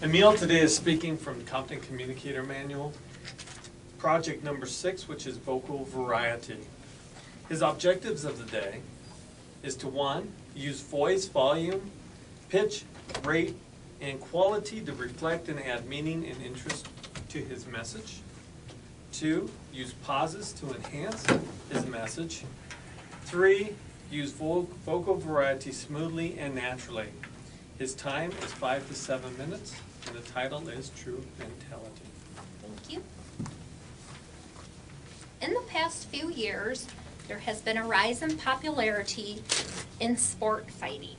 Emil today is speaking from Competent Communicator Manual, project number 6, which is vocal variety. His objectives of the day is to 1, use voice, volume, pitch, rate, and quality to reflect and add meaning and interest to his message. 2, use pauses to enhance his message. 3, use vocal variety smoothly and naturally. His time is 5 to 7 minutes, and the title is True Mentality. Thank you. In the past few years, there has been a rise in popularity in sport fighting.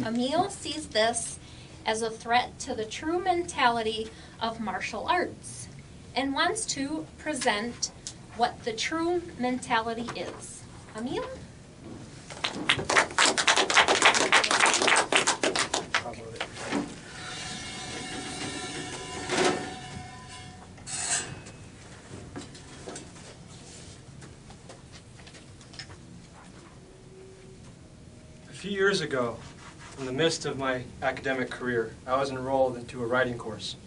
Emil sees this as a threat to the true mentality of martial arts and wants to present what the true mentality is. Emil? A few years ago, in the midst of my academic career, I was enrolled into a writing course.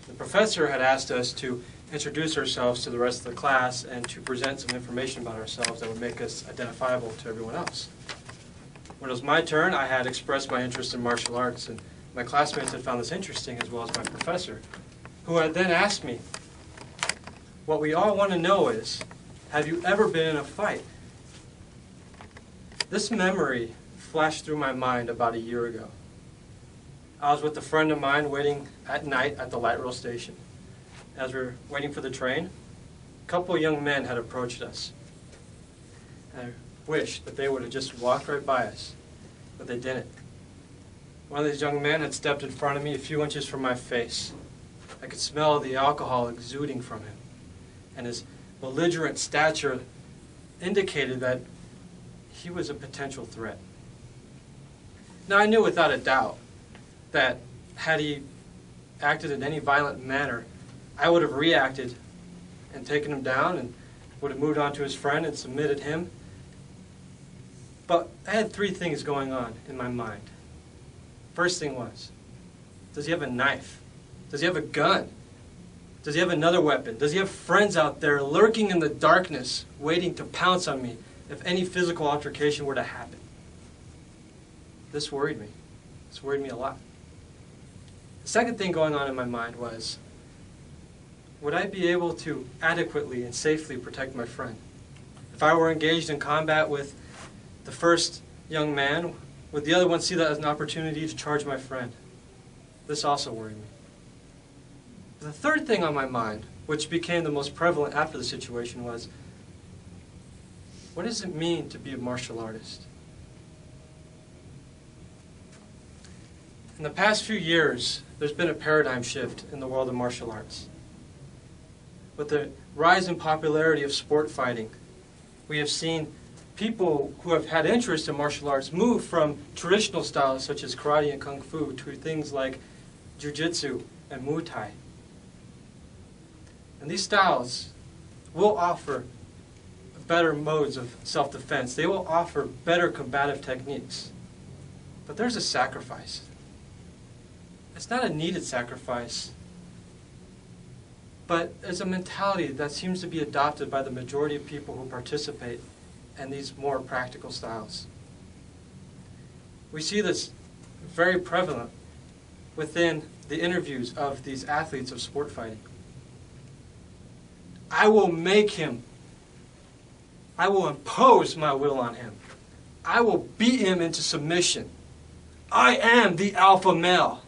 The professor had asked us to introduce ourselves to the rest of the class and to present some information about ourselves that would make us identifiable to everyone else. When it was my turn, I had expressed my interest in martial arts, and my classmates had found this interesting, as well as my professor, who had then asked me, "What we all want to know is, have you ever been in a fight?" This memory flashed through my mind about a year ago. I was with a friend of mine waiting at night at the light rail station. As we were waiting for the train, a couple of young men had approached us. I wished that they would have just walked right by us, but they didn't. One of these young men had stepped in front of me a few inches from my face. I could smell the alcohol exuding from him, and his belligerent stature indicated that he was a potential threat. Now, I knew without a doubt that had he acted in any violent manner, I would have reacted and taken him down and would have moved on to his friend and submitted him. But I had 3 things going on in my mind. First thing was, does he have a knife? Does he have a gun? Does he have another weapon? Does he have friends out there lurking in the darkness, waiting to pounce on me if any physical altercation were to happen? This worried me. This worried me a lot. The second thing going on in my mind was, would I be able to adequately and safely protect my friend? If I were engaged in combat with the first young man, would the other one see that as an opportunity to charge my friend? This also worried me. The third thing on my mind, which became the most prevalent after the situation, was, what does it mean to be a martial artist? In the past few years, there's been a paradigm shift in the world of martial arts. With the rise in popularity of sport fighting, we have seen people who have had interest in martial arts move from traditional styles such as karate and kung fu to things like jiu-jitsu and Muay Thai. And these styles will offer better modes of self-defense. They will offer better combative techniques. But there's a sacrifice. It's not a needed sacrifice, but it's a mentality that seems to be adopted by the majority of people who participate in these more practical styles. We see this very prevalent within the interviews of these athletes of sport fighting. I will make him. I will impose my will on him. I will beat him into submission. I am the alpha male.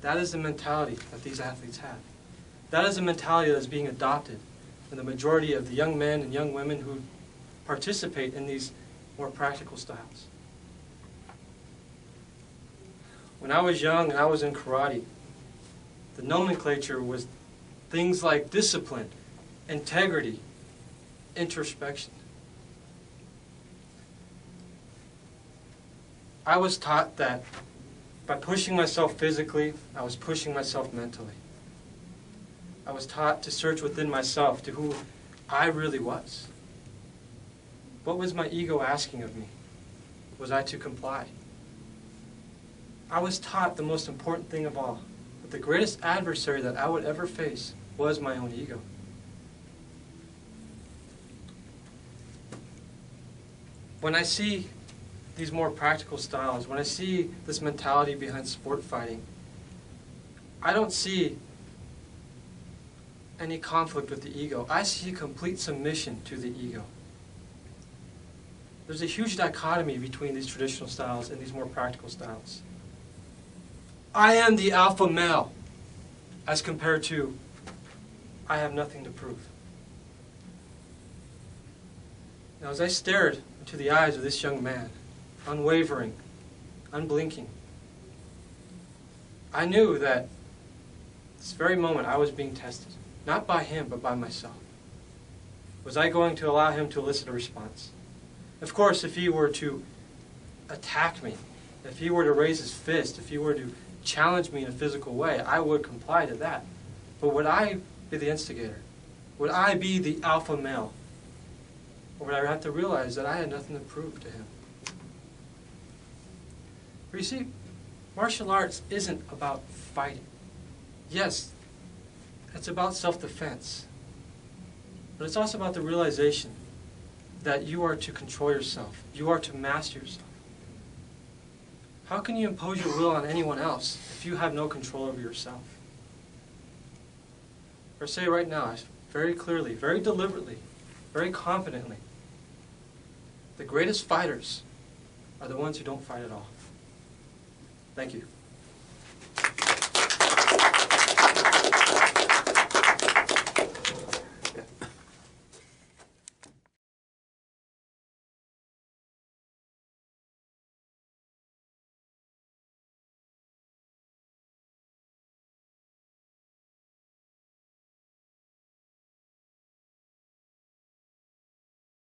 That is the mentality that these athletes have. That is the mentality that is being adopted in the majority of the young men and young women who participate in these more practical styles. When I was young and I was in karate, the nomenclature was things like discipline, integrity, introspection. I was taught that by pushing myself physically, I was pushing myself mentally. I was taught to search within myself to who I really was. What was my ego asking of me? Was I to comply? I was taught the most important thing of all, that the greatest adversary that I would ever face was my own ego. When I see these more practical styles, when I see this mentality behind sport fighting, I don't see any conflict with the ego. I see complete submission to the ego. There's a huge dichotomy between these traditional styles and these more practical styles. I am the alpha male, as compared to I have nothing to prove. Now, as I stared into the eyes of this young man, unwavering, unblinking, I knew that this very moment I was being tested, not by him, but by myself. Was I going to allow him to elicit a response? Of course, if he were to attack me, if he were to raise his fist, if he were to challenge me in a physical way, I would comply to that. But would I be the instigator? Would I be the alpha male? Or would I have to realize that I had nothing to prove to him? But you see, martial arts isn't about fighting. Yes, it's about self-defense. But it's also about the realization that you are to control yourself. You are to master yourself. How can you impose your will on anyone else if you have no control over yourself? Or say right now, very clearly, very deliberately, very confidently, the greatest fighters are the ones who don't fight at all. Thank you.